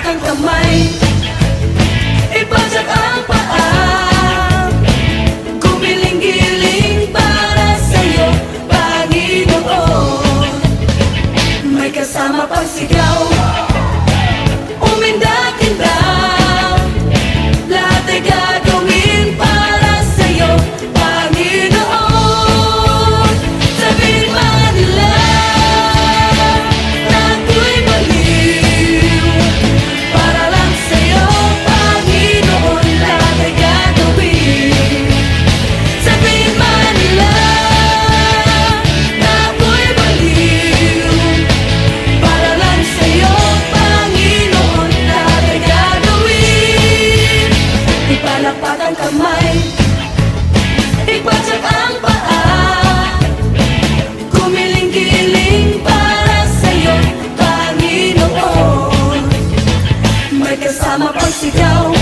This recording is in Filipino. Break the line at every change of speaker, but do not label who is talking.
ang kamay, ipagsak ang paa, gumiling-giling para sa'yo, Panginoon. May kasama pang sigaw, umindak-indak, lahat ay gagawin para sa'yo, Panginoon. Sabihin man nila na ako'y baliw, para lang sa'yo, Panginoon, lahat ay gagawin. Sabihin man nila na ako'y baliw, para lang sa'yo, Panginoon, lahat ay gagawin. Ipalakpak ang kamay, ipagsak ang paa, gumiling-giling para sa'yo, Panginoon. May kasama pang sigaw,